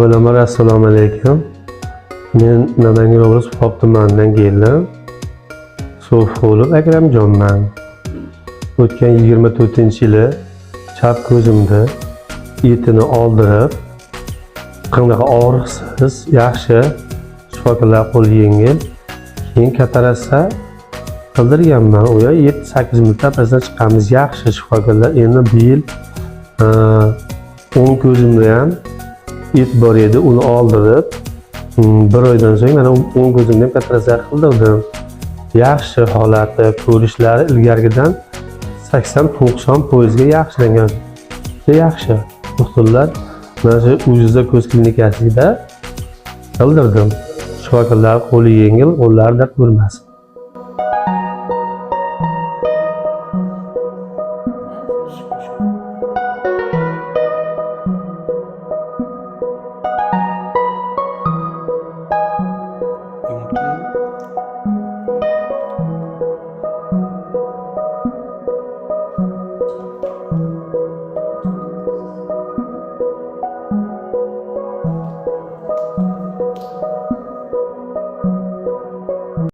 Avvalambor assalomu alaykum. Men Namangan oblast Pop tumanidan keldim. So'fxo'lov Akramjonman. O'tgan 24-yili chap ko'zimda etini oldirib, qanaqa og'riqsiz, yaxshi, shifokorlar qo'li yengil, keyin kataraksiya qildirganman. U 7-8 minutda operatsiyadan chiqqanmiz. Yaxshi shifokorlar. Endi bu yil o'ng ko'zimda ham et bor edi, uni oldirib, bir oydan so'ng mana o'ng ko'zimda ham kataraksiya qildirdim. Yaxshi holati, ko'rishlari ilgarigidan 80-90% yaxshilangan. Yaxshi. Doktorlar mana shu Ujuza ko'z klinikasida qildirdim. Shifokorlar qo'li yengil, qo'llari dard ko'rmasin.